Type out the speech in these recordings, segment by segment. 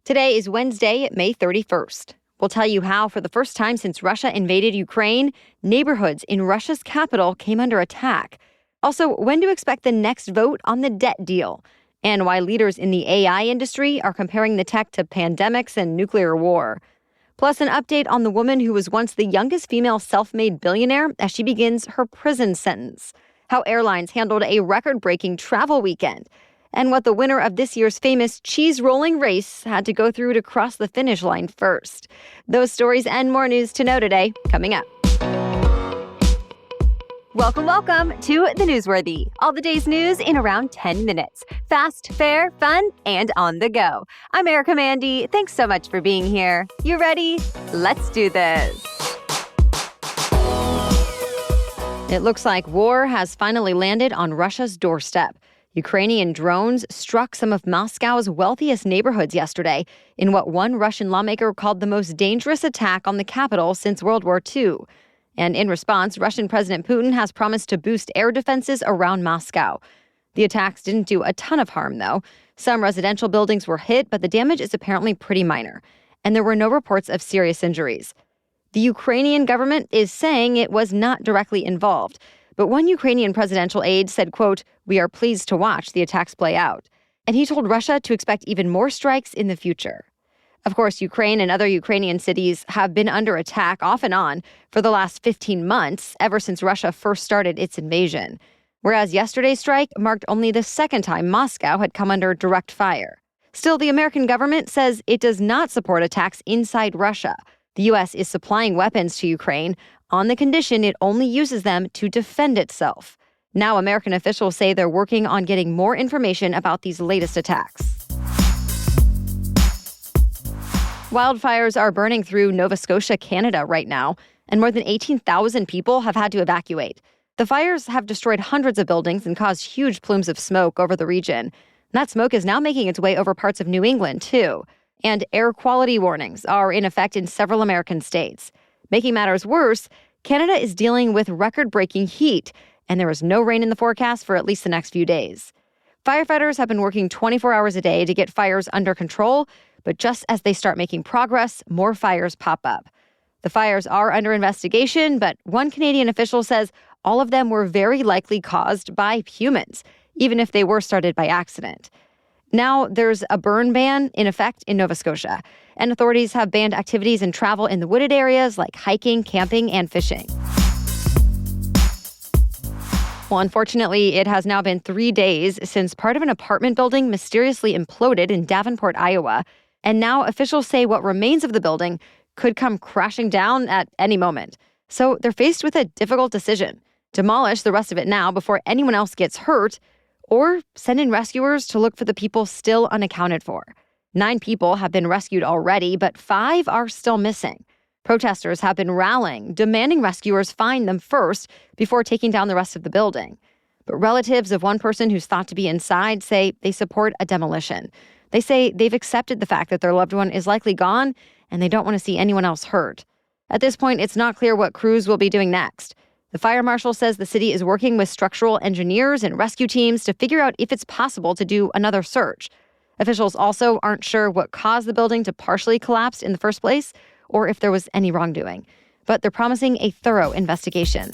Today is Wednesday, May 31st. We'll tell you how, for the first time since Russia invaded Ukraine, neighborhoods in Russia's capital came under attack. Also, when to expect the next vote on the debt deal, and why leaders in the AI industry are comparing the tech to pandemics and nuclear war. Plus, an update on the woman who was once the youngest female self-made billionaire as she begins her prison sentence. How airlines handled a record-breaking travel weekend. And what the winner of this year's famous cheese rolling race had to go through to cross the finish line first. Those stories and more news to know today, coming up. Welcome to The Newsworthy. All the day's news in around 10 minutes. Fast, fair, fun, and on the go. I'm Erica Mandy. Thanks so much for being here. You ready? Let's do this. It looks like war has finally landed on Russia's doorstep. Ukrainian drones struck some of Moscow's wealthiest neighborhoods yesterday in what one Russian lawmaker called the most dangerous attack on the capital since World War II. And in response, Russian President Putin has promised to boost air defenses around Moscow. The attacks didn't do a ton of harm, though. Some residential buildings were hit, but the damage is apparently pretty minor. And there were no reports of serious injuries. The Ukrainian government is saying it was not directly involved. But one Ukrainian presidential aide said, quote, "We are pleased to watch the attacks play out." And he told Russia to expect even more strikes in the future. Of course, Ukraine and other Ukrainian cities have been under attack off and on for the last 15 months, ever since Russia first started its invasion. Whereas yesterday's strike marked only the second time Moscow had come under direct fire. Still, the American government says it does not support attacks inside Russia. The U.S. is supplying weapons to Ukraine on the condition it only uses them to defend itself. Now, American officials say they're working on getting more information about these latest attacks. Wildfires are burning through Nova Scotia, Canada right now, and more than 18,000 people have had to evacuate. The fires have destroyed hundreds of buildings and caused huge plumes of smoke over the region. That smoke is now making its way over parts of New England, too. And air quality warnings are in effect in several American states. Making matters worse, Canada is dealing with record-breaking heat, and there is no rain in the forecast for at least the next few days. Firefighters have been working 24 hours a day to get fires under control, but just as they start making progress, more fires pop up. The fires are under investigation, but one Canadian official says all of them were very likely caused by humans, even if they were started by accident. Now, there's a burn ban in effect in Nova Scotia, and authorities have banned activities and travel in the wooded areas like hiking, camping, and fishing. Well, unfortunately, it has now been 3 days since part of an apartment building mysteriously imploded in Davenport, Iowa, and now officials say what remains of the building could come crashing down at any moment. So they're faced with a difficult decision: demolish the rest of it now before anyone else gets hurt, or send in rescuers to look for the people still unaccounted for. 9 people have been rescued already, but 5 are still missing. Protesters have been rallying, demanding rescuers find them first before taking down the rest of the building. But relatives of one person who's thought to be inside say they support a demolition. They say they've accepted the fact that their loved one is likely gone, and they don't want to see anyone else hurt. At this point, it's not clear what crews will be doing next. The fire marshal says the city is working with structural engineers and rescue teams to figure out if it's possible to do another search. Officials also aren't sure what caused the building to partially collapse in the first place, or if there was any wrongdoing. But they're promising a thorough investigation.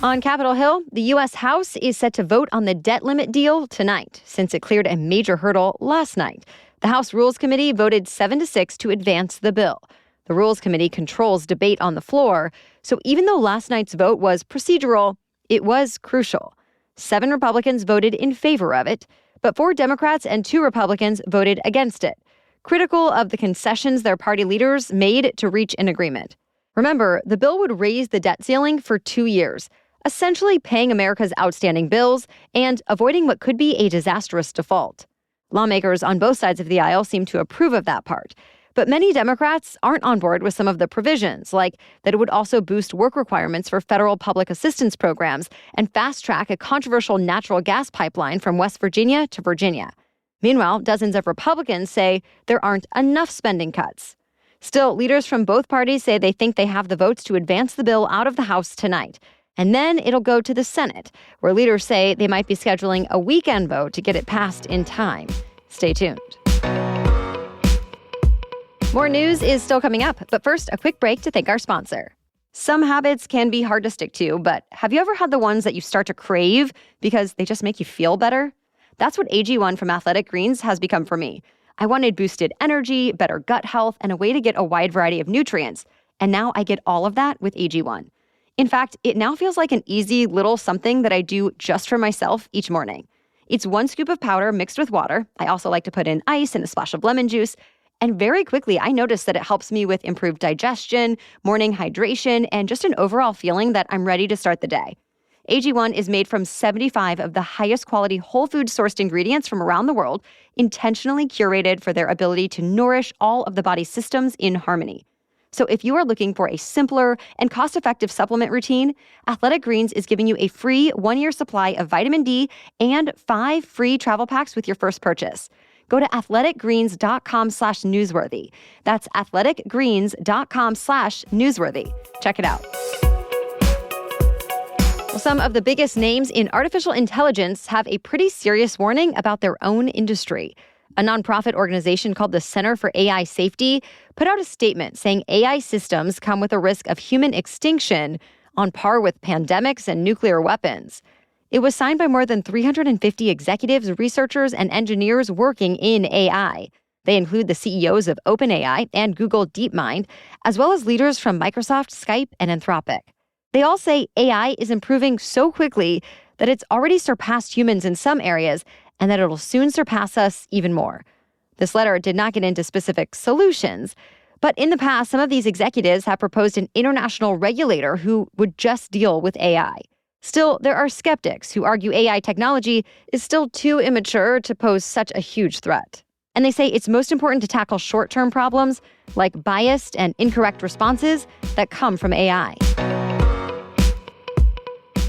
On Capitol Hill, the U.S. House is set to vote on the debt limit deal tonight, since it cleared a major hurdle last night. The House Rules Committee voted 7-6 to advance the bill. The Rules Committee controls debate on the floor, so even though last night's vote was procedural, it was crucial. 7 Republicans voted in favor of it, but 4 Democrats and 2 Republicans voted against it, critical of the concessions their party leaders made to reach an agreement. Remember, the bill would raise the debt ceiling for 2 years, essentially paying America's outstanding bills and avoiding what could be a disastrous default. Lawmakers on both sides of the aisle seem to approve of that part. But many Democrats aren't on board with some of the provisions, like that it would also boost work requirements for federal public assistance programs and fast-track a controversial natural gas pipeline from West Virginia to Virginia. Meanwhile, dozens of Republicans say there aren't enough spending cuts. Still, leaders from both parties say they think they have the votes to advance the bill out of the House tonight. And then it'll go to the Senate, where leaders say they might be scheduling a weekend vote to get it passed in time. Stay tuned. More news is still coming up, but first, a quick break to thank our sponsor. Some habits can be hard to stick to, but have you ever had the ones that you start to crave because they just make you feel better? That's what AG1 from Athletic Greens has become for me. I wanted boosted energy, better gut health, and a way to get a wide variety of nutrients. And now I get all of that with AG1. In fact, it now feels like an easy little something that I do just for myself each morning. It's 1 scoop of powder mixed with water. I also like to put in ice and a splash of lemon juice. And very quickly, I noticed that it helps me with improved digestion, morning hydration, and just an overall feeling that I'm ready to start the day. AG1 is made from 75 of the highest quality whole food sourced ingredients from around the world, intentionally curated for their ability to nourish all of the body's systems in harmony. So if you are looking for a simpler and cost-effective supplement routine, Athletic Greens is giving you a free 1-year supply of vitamin D and 5 free travel packs with your first purchase. Go to athleticgreens.com/newsworthy. That's athleticgreens.com/newsworthy. Check it out. Well, some of the biggest names in artificial intelligence have a pretty serious warning about their own industry. A nonprofit organization called the Center for AI Safety put out a statement saying AI systems come with a risk of human extinction on par with pandemics and nuclear weapons. It was signed by more than 350 executives, researchers, and engineers working in AI. They include the CEOs of OpenAI and Google DeepMind, as well as leaders from Microsoft, Skype, and Anthropic. They all say AI is improving so quickly that it's already surpassed humans in some areas, and that it'll soon surpass us even more. This letter did not get into specific solutions, but in the past, some of these executives have proposed an international regulator who would just deal with AI. Still, there are skeptics who argue AI technology is still too immature to pose such a huge threat. And they say it's most important to tackle short-term problems like biased and incorrect responses that come from AI.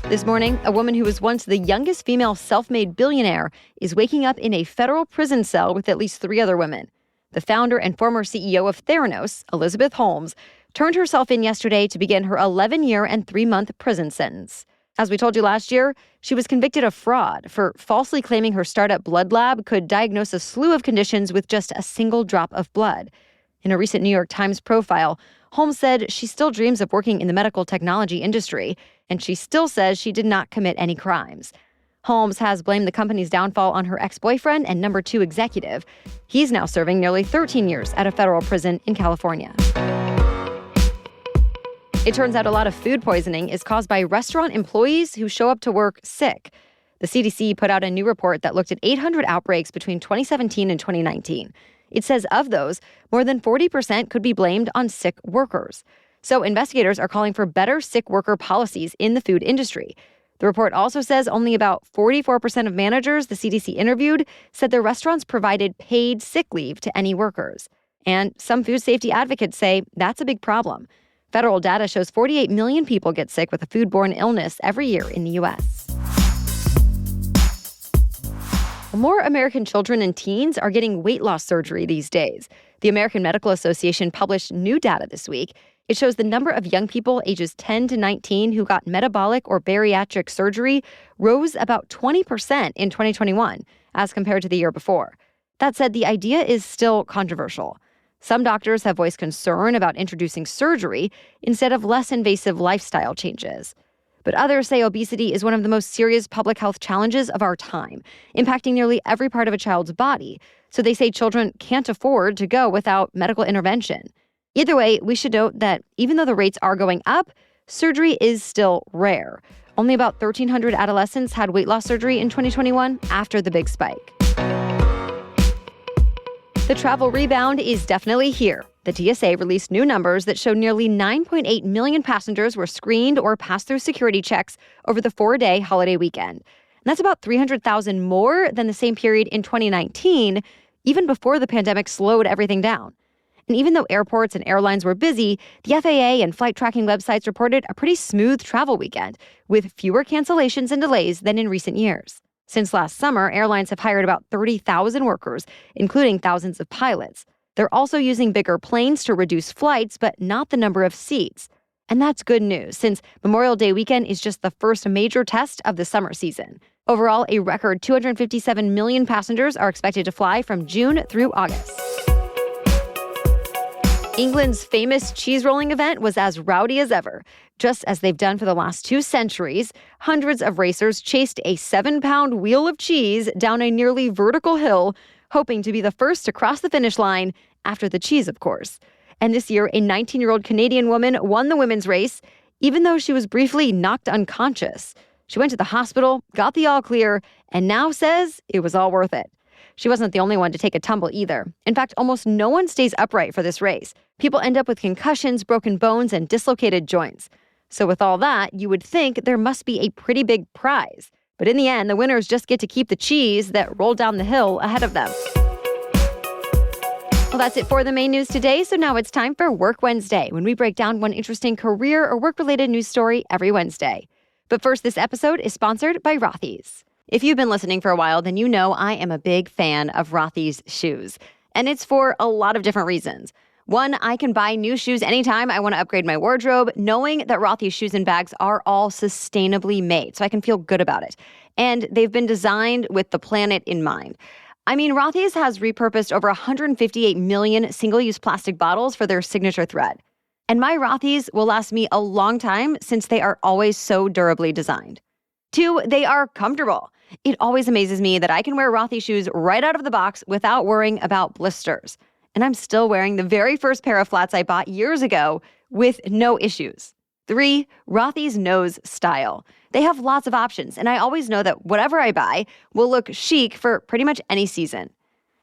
This morning, a woman who was once the youngest female self-made billionaire is waking up in a federal prison cell with at least 3 other women. The founder and former CEO of Theranos, Elizabeth Holmes, turned herself in yesterday to begin her 11-year and 3-month prison sentence. As we told you last year, she was convicted of fraud for falsely claiming her startup blood lab could diagnose a slew of conditions with just a single drop of blood. In a recent New York Times profile, Holmes said she still dreams of working in the medical technology industry, and she still says she did not commit any crimes. Holmes has blamed the company's downfall on her ex-boyfriend and number 2 executive. He's now serving nearly 13 years at a federal prison in California. It turns out a lot of food poisoning is caused by restaurant employees who show up to work sick. The CDC put out a new report that looked at 800 outbreaks between 2017 and 2019. It says of those, more than 40% could be blamed on sick workers. So investigators are calling for better sick worker policies in the food industry. The report also says only about 44% of managers the CDC interviewed said their restaurants provided paid sick leave to any workers. And some food safety advocates say that's a big problem. Federal data shows 48 million people get sick with a foodborne illness every year in the U.S. More American children and teens are getting weight loss surgery these days. The American Medical Association published new data this week. It shows the number of young people ages 10 to 19 who got metabolic or bariatric surgery rose about 20% in 2021 as compared to the year before. That said, the idea is still controversial. Some doctors have voiced concern about introducing surgery instead of less invasive lifestyle changes. But others say obesity is one of the most serious public health challenges of our time, impacting nearly every part of a child's body. So they say children can't afford to go without medical intervention. Either way, we should note that even though the rates are going up, surgery is still rare. Only about 1,300 adolescents had weight loss surgery in 2021 after the big spike. The travel rebound is definitely here. The TSA released new numbers that show nearly 9.8 million passengers were screened or passed through security checks over the 4-day holiday weekend. And that's about 300,000 more than the same period in 2019, even before the pandemic slowed everything down. And even though airports and airlines were busy, the FAA and flight tracking websites reported a pretty smooth travel weekend, with fewer cancellations and delays than in recent years. Since last summer, airlines have hired about 30,000 workers, including thousands of pilots. They're also using bigger planes to reduce flights, but not the number of seats. And that's good news, since Memorial Day weekend is just the first major test of the summer season. Overall, a record 257 million passengers are expected to fly from June through August. England's famous cheese rolling event was as rowdy as ever. Just as they've done for the last 2 centuries, hundreds of racers chased a 7-pound wheel of cheese down a nearly vertical hill, hoping to be the first to cross the finish line, after the cheese, of course. And this year, a 19-year-old Canadian woman won the women's race, even though she was briefly knocked unconscious. She went to the hospital, got the all clear, and now says it was all worth it. She wasn't the only one to take a tumble either. In fact, almost no one stays upright for this race. People end up with concussions, broken bones, and dislocated joints. So with all that, you would think there must be a pretty big prize. But in the end, the winners just get to keep the cheese that rolled down the hill ahead of them. Well, that's it for the main news today. So now it's time for Work Wednesday, when we break down one interesting career or work-related news story every Wednesday. But first, this episode is sponsored by Rothy's. If you've been listening for a while, then you know I am a big fan of Rothy's shoes. And it's for a lot of different reasons. One, I can buy new shoes anytime I want to upgrade my wardrobe, knowing that Rothy's shoes and bags are all sustainably made, so I can feel good about it. And they've been designed with the planet in mind. I mean, Rothy's has repurposed over 158 million single-use plastic bottles for their signature thread. And my Rothy's will last me a long time since they are always so durably designed. 2, they are comfortable. It always amazes me that I can wear Rothy's shoes right out of the box without worrying about blisters. And I'm still wearing the very first pair of flats I bought years ago with no issues. 3, Rothy's knows style. They have lots of options, and I always know that whatever I buy will look chic for pretty much any season.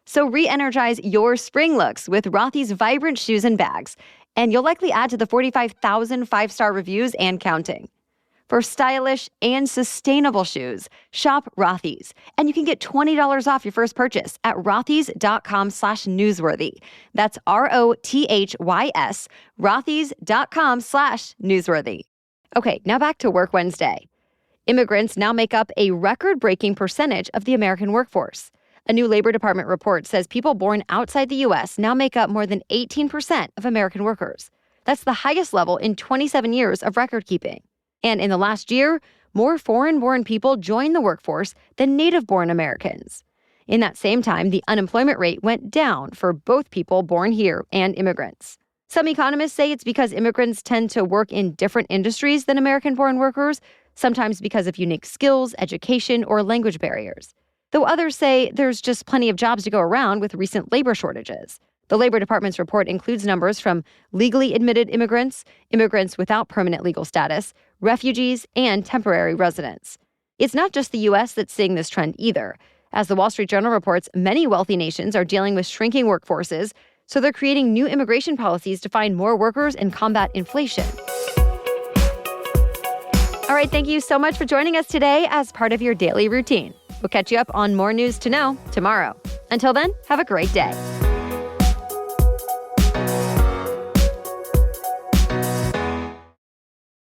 So re-energize your spring looks with Rothy's vibrant shoes and bags, and you'll likely add to the 45,000 5-star reviews and counting. For stylish and sustainable shoes, shop Rothy's, and you can get $20 off your first purchase at rothys.com/newsworthy. That's ROTHYS, rothys.com/newsworthy. Okay, now back to Work Wednesday. Immigrants now make up a record-breaking percentage of the American workforce. A new Labor Department report says people born outside the U.S. now make up more than 18% of American workers. That's the highest level in 27 years of record keeping. And in the last year, more foreign-born people joined the workforce than native-born Americans. In that same time, the unemployment rate went down for both people born here and immigrants. Some economists say it's because immigrants tend to work in different industries than American-born workers, sometimes because of unique skills, education, or language barriers. Though others say there's just plenty of jobs to go around with recent labor shortages. The Labor Department's report includes numbers from legally admitted immigrants, immigrants without permanent legal status, refugees, and temporary residents. It's not just the U.S. that's seeing this trend either. As the Wall Street Journal reports, many wealthy nations are dealing with shrinking workforces, so they're creating new immigration policies to find more workers and combat inflation. All right, thank you so much for joining us today as part of your daily routine. We'll catch you up on more news to know tomorrow. Until then, have a great day.